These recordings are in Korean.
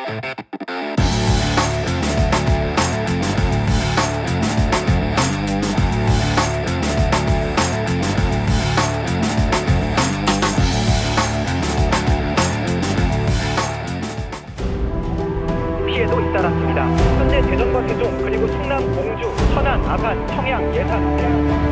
피해도 잇따랐습니다. 현재 대전과 세종 그리고 충남, 공주, 천안, 아산, 청양, 예산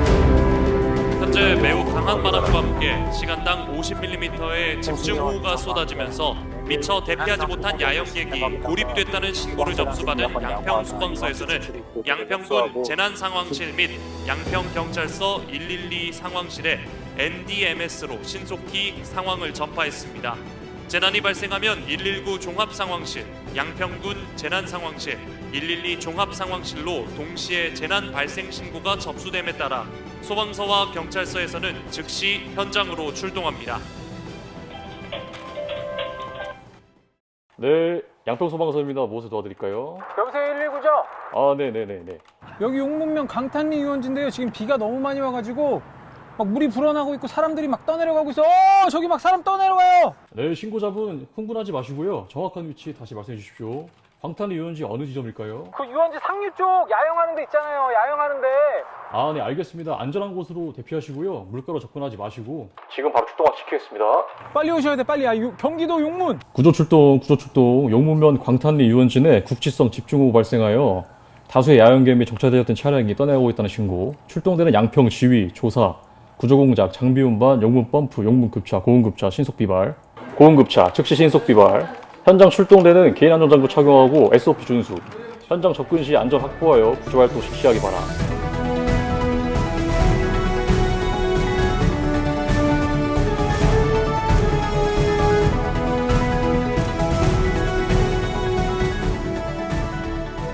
현재 매우 강한 바람과 함께 시간당 50mm의 집중호우가 쏟아지면서 미처 대피하지 못한 야영객이 고립됐다는 신고를 접수받은 양평소방서에서는 양평군 재난상황실 및 양평경찰서 112 상황실에 NDMS로 신속히 상황을 전파했습니다. 재난이 발생하면 119 종합상황실, 양평군 재난상황실, 112 종합상황실로 동시에 재난 발생 신고가 접수됨에 따라 소방서와 경찰서에서는 즉시 현장으로 출동합니다. 네, 양평소방서입니다. 무엇을 도와드릴까요? 여보세요, 119죠? 아, 네네네네. 여기 용문면 강탄리 유원지인데요. 지금 비가 너무 많이 와가지고 막 물이 불어나고 있고 사람들이 막 떠내려가고 있어. 저기 막 사람 떠내려가요. 네, 신고자분 흥분하지 마시고요. 정확한 위치 다시 말씀해 주십시오. 광탄리 유원지 어느 지점일까요? 그 유원지 상류 쪽 야영하는 데 있잖아요. 야영하는데. 아, 네, 알겠습니다. 안전한 곳으로 대피하시고요. 물가로 접근하지 마시고. 지금 바로 출동시키겠습니다. 빨리 오셔야 돼, 빨리. 경기도 용문. 구조출동. 용문면 광탄리 유원지 내 국지성 집중호우 발생하여 다수의 야영객 및 정차되었던 차량이 떠나고 있다는 신고. 출동되는 양평 지휘, 조사, 구조공작, 장비 운반, 용문 펌프, 용문 급차, 고온급차, 신속비발, 고온급차, 즉시 신속비발. 현장 출동되는 개인 안전장구 착용하고 SOP 준수. 현장 접근 시 안전 확보하여 구조활동 실시하기 바라.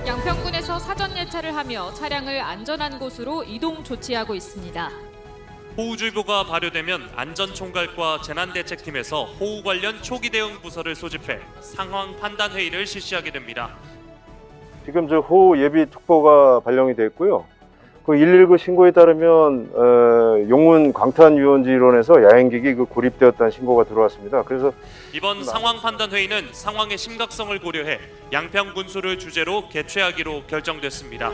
양평군에서 사전 예찰을 하며 차량을 안전한 곳으로 이동 조치하고 있습니다. 호우주의보가 발효되면 안전총괄과 재난대책팀에서 호우 관련 초기 대응 부서를 소집해 상황 판단 회의를 실시하게 됩니다. 지금 저 호우 예비 특보가 발령이 됐고요. 그 119 신고에 따르면 용문 광탄 유원지 일원에서 야행객이 고립되었다는 신고가 들어왔습니다. 그래서 이번 상황 판단 회의는 상황의 심각성을 고려해 양평 군수를 주재로 개최하기로 결정됐습니다.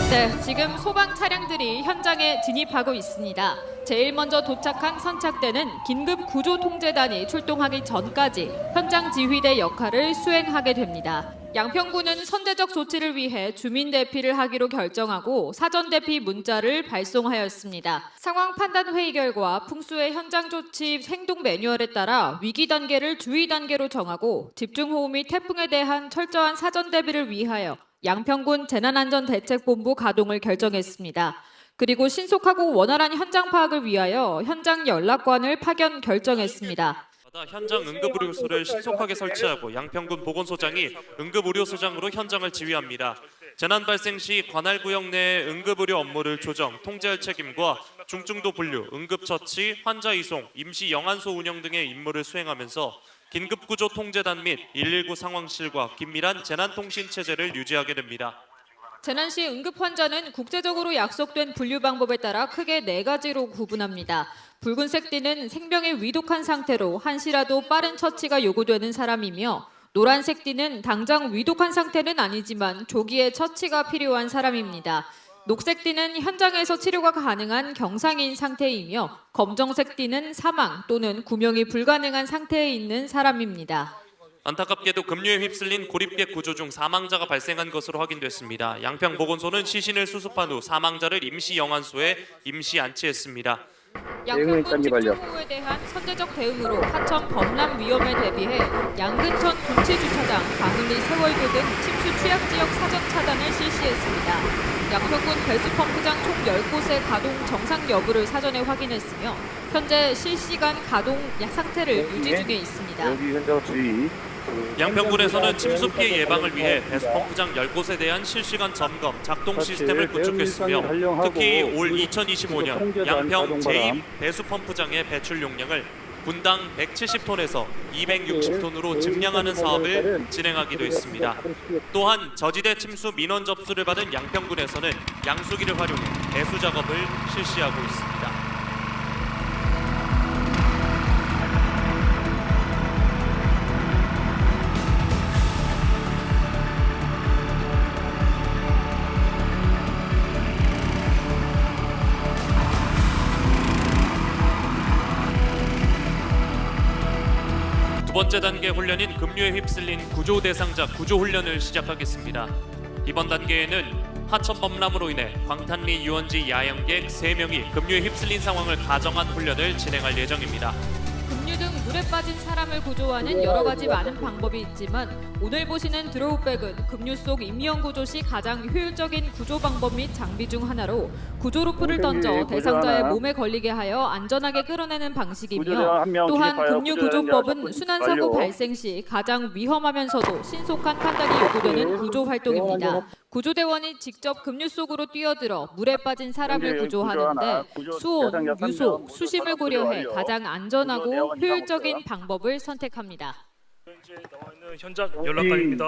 네, 지금 소방 차량들이 현장에 진입하고 있습니다. 제일 먼저 도착한 선착대는 긴급 구조 통제단이 출동하기 전까지 현장 지휘대 역할을 수행하게 됩니다. 양평군은 선제적 조치를 위해 주민 대피를 하기로 결정하고 사전 대피 문자를 발송하였습니다. 상황 판단 회의 결과 풍수의 현장 조치 행동 매뉴얼에 따라 위기 단계를 주의 단계로 정하고 집중호우 및 태풍에 대한 철저한 사전 대비를 위하여 양평군 재난안전대책본부 가동을 결정했습니다. 그리고 신속하고 원활한 현장 파악을 위하여 현장 연락관을 파견 결정했습니다. 현장 응급의료소를 신속하게 설치하고 양평군 보건소장이 응급의료소장으로 현장을 지휘합니다. 재난 발생 시 관할 구역 내 응급의료 업무를 조정, 통제할 책임과 중증도 분류, 응급처치, 환자 이송, 임시 영안소 운영 등의 임무를 수행하면서 긴급구조 통제단 및 119 상황실과 긴밀한 재난통신 체제를 유지하게 됩니다. 재난 시 응급 환자는 국제적으로 약속된 분류 방법에 따라 크게 4가지로 구분합니다. 붉은색 띠는 생명에 위독한 상태로 한시라도 빠른 처치가 요구되는 사람이며 노란색 띠는 당장 위독한 상태는 아니지만 조기에 처치가 필요한 사람입니다. 녹색 띠는 현장에서 치료가 가능한 경상인 상태이며 검정색 띠는 사망 또는 구명이 불가능한 상태에 있는 사람입니다. 안타깝게도 급류에 휩쓸린 고립객 구조 중 사망자가 발생한 것으로 확인됐습니다. 양평보건소는 시신을 수습한 후 사망자를 임시 영안소에 임시 안치했습니다. 양평군 집중호우에 대한 선제적 대응으로 하천 범람 위험에 대비해 양근천 동치주차장, 강릉리 세월교 등 침수 취약지역 사전 차단을 실시했습니다. 양평군 배수펌프장 총 10곳의 가동 정상 여부를 사전에 확인했으며 현재 실시간 가동 상태를 유지 중에 있습니다. 여기 현장 주의. 양평군에서는 침수 피해 예방을 위해 배수펌프장 10곳에 대한 실시간 점검, 작동 시스템을 구축했으며 특히 올 2025년 양평 제2 배수펌프장의 배출 용량을 분당 170톤에서 260톤으로 증량하는 사업을 진행하기도 했습니다. 또한 저지대 침수 민원 접수를 받은 양평군에서는 양수기를 활용해 배수 작업을 실시하고 있습니다. 두 번째 단계 훈련인 급류에 휩쓸린 구조 대상자 구조 훈련을 시작하겠습니다. 이번 단계에는 하천 범람으로 인해 광탄리 유원지 야영객 3명이 급류에 휩쓸린 상황을 가정한 훈련을 진행할 예정입니다. 급류 등 물에 빠진 사람을 구조하는 여러 가지 많은 방법이 있지만 오늘 보시는 드로우백은 급류 속 인명 구조 시 가장 효율적인 구조 방법 및 장비 중 하나로 구조 로프를 던져 대상자의 몸에 걸리게 하여 안전하게 끌어내는 방식이며 또한 급류 구조법은 순환사고 발생 시 가장 위험하면서도 신속한 판단이 요구되는 구조 활동입니다. 구조대원이 직접 급류 속으로 뛰어들어 물에 빠진 사람을 구조하는데 수온, 유속, 수심을 고려해 가장 안전하고 효율적인 방법을 선택합니다. 현재 나와 있는 현장 연락관입니다.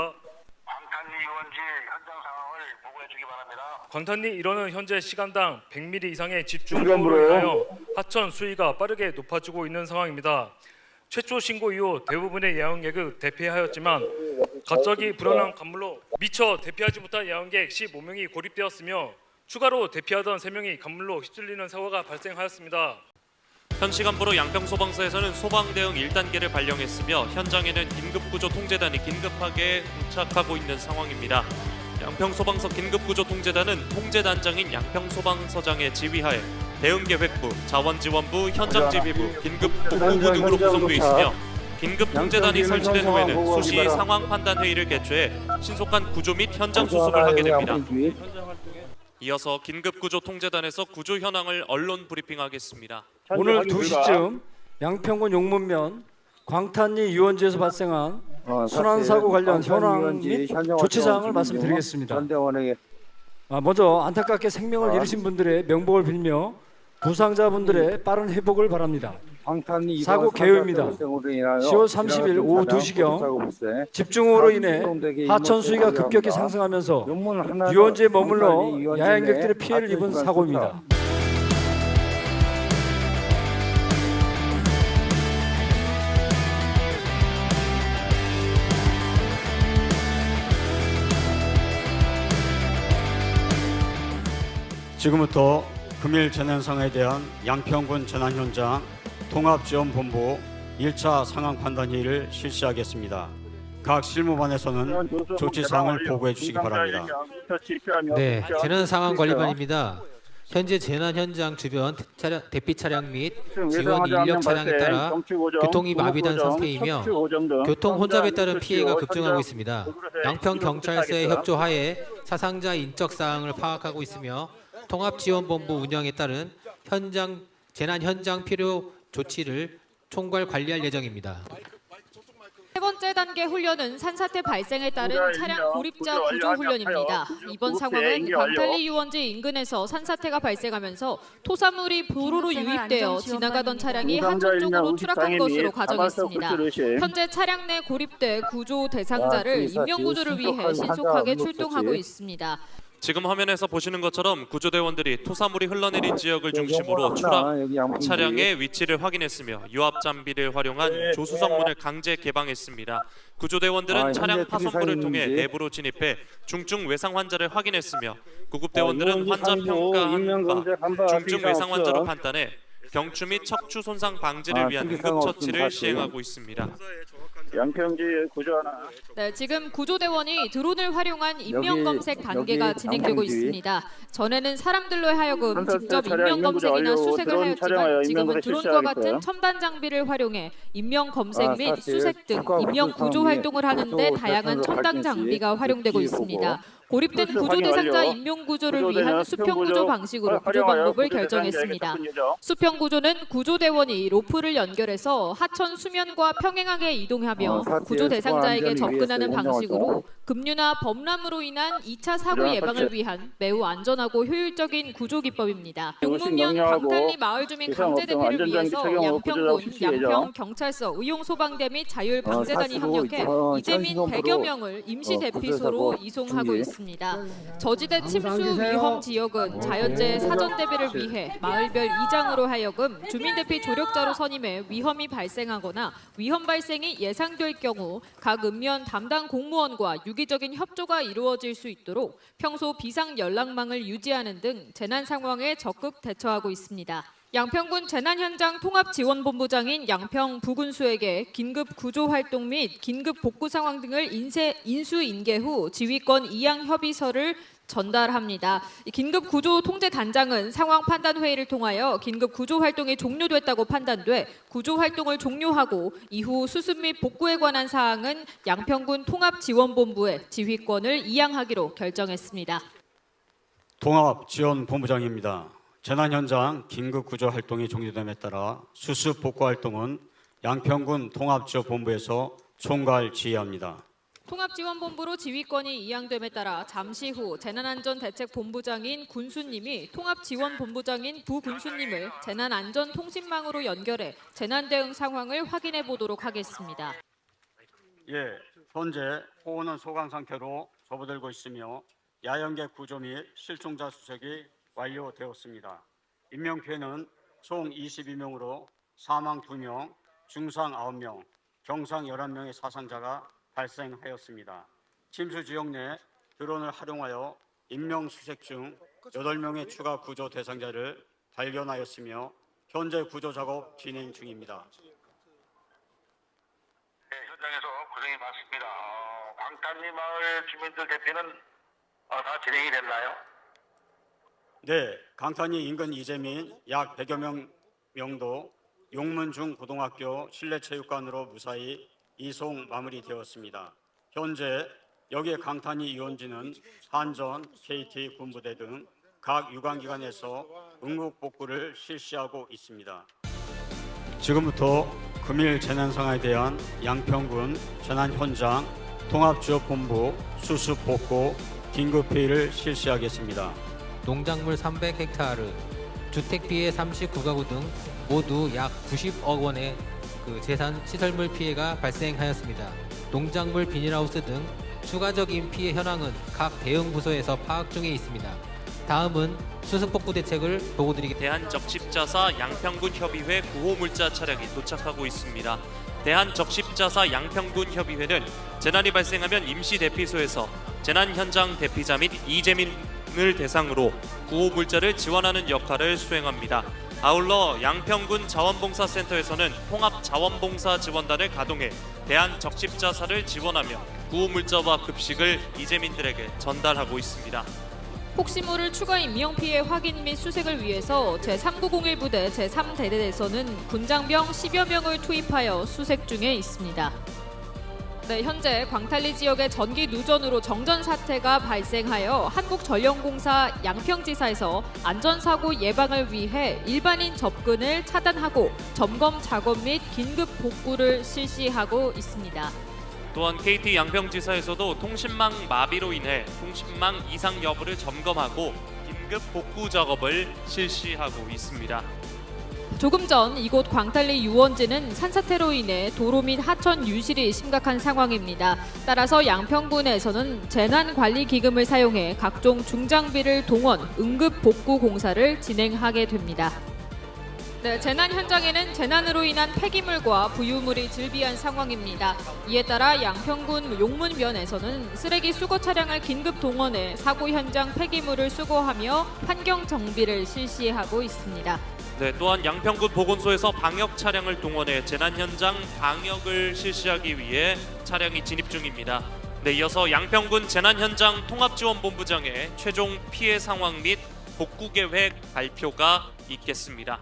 광탄리 유원지 현장 상황을 보고해 주기 바랍니다. 광탄리 1호는 현재 시간당 100mm 이상의 집중호우로 인하여 하천 수위가 빠르게 높아지고 있는 상황입니다. 최초 신고 이후 대부분의 야영객을 대피하였지만 갑자기 불어난 강물로 미처 대피하지 못한 야영객 15명이 고립되었으며 추가로 대피하던 3명이 강물로 휩쓸리는 사고가 발생하였습니다. 현 시간부로 양평소방서에서는 소방대응 1단계를 발령했으며 현장에는 긴급구조통제단이 긴급하게 도착하고 있는 상황입니다. 양평소방서 긴급구조통제단은 통제단장인 양평소방서장의 지휘하에 대응계획부, 자원지원부, 현장지휘부, 긴급복구부 등으로 구성되어 있으며 긴급통제단이 설치된 후에는 수시 상황 판단 회의를 개최해 신속한 구조 및 현장 수습을 하게 됩니다. 이어서 긴급구조통제단에서 구조 현황을 언론 브리핑하겠습니다. 오늘 2시쯤 양평군 용문면 광탄리 유원지에서 발생한 순환사고 관련 현황 및 조치사항을 말씀드리겠습니다. 먼저 안타깝게 생명을 잃으신 분들의 명복을 빌며 부상자분들의 빠른 회복을 바랍니다. 사고 개요입니다. 10월 30일 오후 2시경 집중호우로 인해 하천 수위가 급격히 상승하면서 유원지에 머물러 야영객들의 피해를 입은 사고입니다. 지금부터 금일 재난 상황에 대한 양평군 재난 현장 통합지원본부 1차 상황 판단 회의를 실시하겠습니다. 각 실무반에서는 조치 사항을 보고해 주시기 바랍니다. 네, 재난 상황 관리반입니다. 현재 재난 현장 주변 대피 차량 및 지원 인력 차량에 따라 교통이 마비된 상태이며 교통 혼잡에 따른 피해가 급증하고 있습니다. 양평 경찰서의 협조하에 사상자 인적 사항을 파악하고 있으며 통합지원본부 운영에 따른 재난 현장 필요 조치를 총괄 관리할 예정입니다. 세 번째 단계 훈련은 산사태 발생에 따른 차량 고립자 구조 훈련입니다. 이번 상황은 광탄리 유원지 인근에서 산사태가 발생하면서 토사물이 도로로 유입되어 지나가던 차량이 하천 쪽으로 추락한 것으로 가정했습니다. 현재 차량 내 고립돼 구조 대상자를 인명구조를 위해 신속하게 출동하고 있습니다. 지금 화면에서 보시는 것처럼 구조대원들이 토사물이 흘러내린 지역을 중심으로 추락 차량의 위치를 확인했으며 유압 장비를 활용한 조수석문을 강제 개방했습니다. 구조대원들은 차량 파손부를 통해 내부로 진입해 중증 외상 환자를 확인했으며 구급대원들은 환자 평가한 중증 외상 환자로 판단해 경추 및 척추 손상 방지를 위한 응급처치를 시행하고 있습니다. 양평지 구조하나. 네, 지금 구조대원이 드론을 활용한 인명검색 단계가 진행되고 있습니다. 전에는 사람들로 하여금 직접 인명검색이나 수색을 하였지만 지금은 드론과 같은 첨단 장비를 활용해 인명검색 및 수색 등 인명구조 활동을 하는데 다양한 첨단 장비가 활용되고 있습니다. 고립된 구조 대상자 인명 구조를 위한 수평 구조 방식으로 구조 방법을 결정했습니다. 수평 구조는 구조대원이 로프를 연결해서 하천 수면과 평행하게 이동하며 구조 대상자에게 접근하는 방식으로 급류나 범람으로 인한 2차 사고 예방을 위한 매우 안전하고 효율적인 구조 기법입니다. 용문면 광탄리 마을 주민 강제 대피를 위해서 양평군, 양평경찰서, 의용소방대 및 자율방재단이 협력해 이재 민 100여 명을 임시 대피소로 이송하고 있습니다. 저지대 침수 위험 지역은 자연재해 사전 대비를 위해 마을별 이장으로 하여금 주민대피 조력자로 선임해 위험이 발생하거나 위험 발생이 예상될 경우 각 읍면 담당 공무원과 유기적인 협조가 이루어질 수 있도록 평소 비상 연락망을 유지하는 등 재난 상황에 적극 대처하고 있습니다. 양평군 재난현장 통합지원본부장인 양평 부군수에게 긴급 구조활동 및 긴급 복구 상황 등을 인수인계 후 지휘권 이양 협의서를 전달합니다. 긴급 구조 통제 단장은 상황 판단 회의를 통하여 긴급 구조 활동이 종료됐다고 판단돼 구조 활동을 종료하고 이후 수습 및 복구에 관한 사항은 양평군 통합지원본부에 지휘권을 이양하기로 결정했습니다. 통합지원본부장입니다. 재난현장 긴급구조 활동이 종료됨에 따라 수습 복구 활동은 양평군 통합지원본부에서 총괄 지휘합니다. 통합지원본부로 지휘권이 이양됨에 따라 잠시 후 재난안전대책본부장인 군수님이 통합지원본부장인 부군수님을 재난안전통신망으로 연결해 재난대응 상황을 확인해 보도록 하겠습니다. 예, 현재 호우는 소강 상태로 접어들고 있으며 야영객 구조 및 실종자 수색이 완료되었습니다. 인명피해는 총 22명으로 사망 2명, 중상 9명, 경상 11명의 사상자가 발생하였습니다. 침수 지역 내 드론을 활용하여 인명 수색 중 8명의 추가 구조 대상자를 발견하였으며 현재 구조 작업 진행 중입니다. 네, 현장에서 고생이 많습니다. 광탄리 마을 주민들 대피는 다 진행이 됐나요? 네, 강탄리 인근 이재민 약 100여 명도 용문중 고등학교 실내체육관으로 무사히 이송 마무리되었습니다. 현재 여기에 강탄리 유원지는 한전, KT 군부대 등 각 유관기관에서 응급 복구를 실시하고 있습니다. 지금부터 금일 재난 상황에 대한 양평군 재난 현장 통합지원본부 수습 복구 긴급 회의를 실시하겠습니다. 농작물 300헥타르, 주택 피해 39가구 등 모두 약 90억 원의 재산 시설물 피해가 발생하였습니다. 농작물 비닐하우스 등 추가적인 피해 현황은 각 대응 부서에서 파악 중에 있습니다. 다음은 수습복구 대책을 보고드리겠습니다. 대한적십자사 양평군 협의회 구호물자 차량이 도착하고 있습니다. 대한적십자사 양평군 협의회는 재난이 발생하면 임시 대피소에서 재난 현장 대피자 및 이재민을 대상으로 구호물자를 지원하는 역할을 수행합니다. 아울러 양평군 자원봉사센터에서는 통합자원봉사 지원단을 가동해 대한적십자사를 지원하며 구호물자와 급식을 이재민들에게 전달하고 있습니다. 혹시모를 추가 인명피해 확인 및 수색을 위해서 제3901 부대 제3대대에서는 군장병 10여 명을 투입하여 수색 중에 있습니다. 네, 현재 광탄리 지역의 전기 누전으로 정전 사태가 발생하여 한국전력공사 양평지사에서 안전사고 예방을 위해 일반인 접근을 차단하고 점검 작업 및 긴급 복구를 실시하고 있습니다. 또한 KT 양평지사에서도 통신망 마비로 인해 통신망 이상 여부를 점검하고 긴급 복구 작업을 실시하고 있습니다. 조금 전 이곳 광탄리 유원지는 산사태로 인해 도로 및 하천 유실이 심각한 상황입니다. 따라서 양평군에서는 재난관리기금을 사용해 각종 중장비를 동원 응급 복구 공사를 진행하게 됩니다. 네, 재난 현장에는 재난으로 인한 폐기물과 부유물이 즐비한 상황입니다. 이에 따라 양평군 용문면에서는 쓰레기 수거 차량을 긴급 동원해 사고 현장 폐기물을 수거하며 환경 정비를 실시하고 있습니다. 네, 또한 양평군 보건소에서 방역 차량을 동원해 재난 현장 방역을 실시하기 위해 차량이 진입 중입니다. 네, 이어서 양평군 재난 현장 통합지원본부장의 최종 피해 상황 및 복구 계획 발표가 있겠습니다.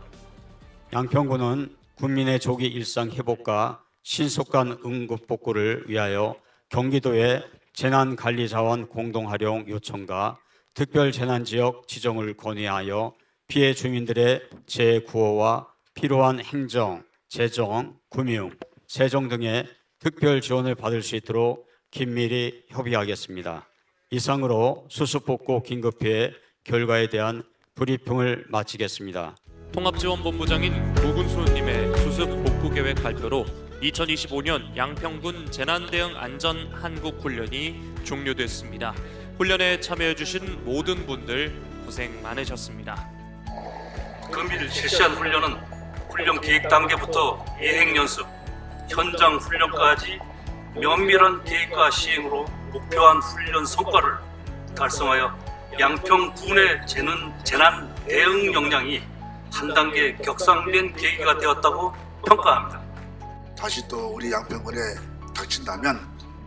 양평군은 국민의 조기 일상 회복과 신속한 응급 복구를 위하여 경기도의 재난관리자원 공동활용 요청과 특별재난지역 지정을 건의하여 피해 주민들의 재구호와 필요한 행정, 재정, 금융, 세정 등의 특별 지원을 받을 수 있도록 긴밀히 협의하겠습니다. 이상으로 수습복구 긴급피해 결과에 대한 브리핑을 마치겠습니다. 통합지원본부장인 부군수님의 수습 복구 계획 발표로 2025년 양평군 재난대응 안전 한국훈련이 종료됐습니다. 훈련에 참여해주신 모든 분들 고생 많으셨습니다. 금일 실시한 훈련은 훈련 계획 단계부터 예행 연습, 현장 훈련까지 면밀한 계획과 시행으로 목표한 훈련 성과를 달성하여 양평군의 재난 대응 역량이 한 단계 격상된 계기가 되었다고 평가합니다. 다시 또 우리 양평군에 닥친다면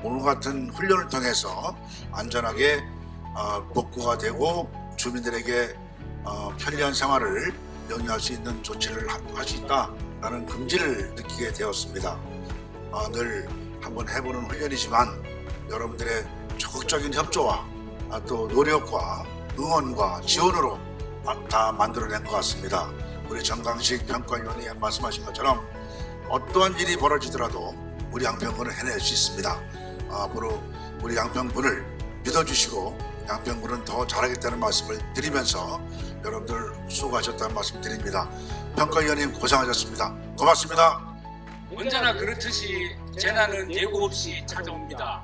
오늘 같은 훈련을 통해서 안전하게 복구가 되고 주민들에게 편리한 생활을 영위할 수 있는 조치를 할 수 있다라는 긍지를 느끼게 되었습니다. 늘 한번 해보는 훈련이지만 여러분들의 적극적인 협조와 또 노력과 응원과 지원으로 다 만들어낸 것 같습니다. 우리 정강식 평가위원이 말씀하신 것처럼 어떠한 일이 벌어지더라도 우리 양평군을 해낼 수 있습니다. 앞으로 우리 양평군을 믿어주시고 양평군은 더 잘하겠다는 말씀을 드리면서 여러분들 수고하셨다는 말씀 드립니다. 평가위원님 고생하셨습니다. 고맙습니다. 언제나 그렇듯이 재난은 예고 없이 찾아옵니다.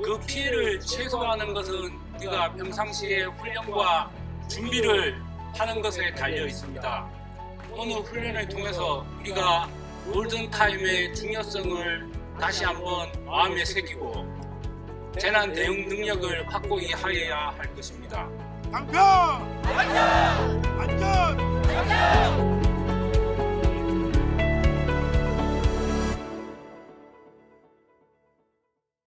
그 피해를 최소화하는 것은 우리가 평상시에 훈련과 준비를 하는 것에 달려 있습니다. 오늘 훈련을 통해서 우리가 골든타임의 중요성을 다시 한번 마음에 새기고 재난 대응 능력을 확고히 하여야 할 것입니다. 양평!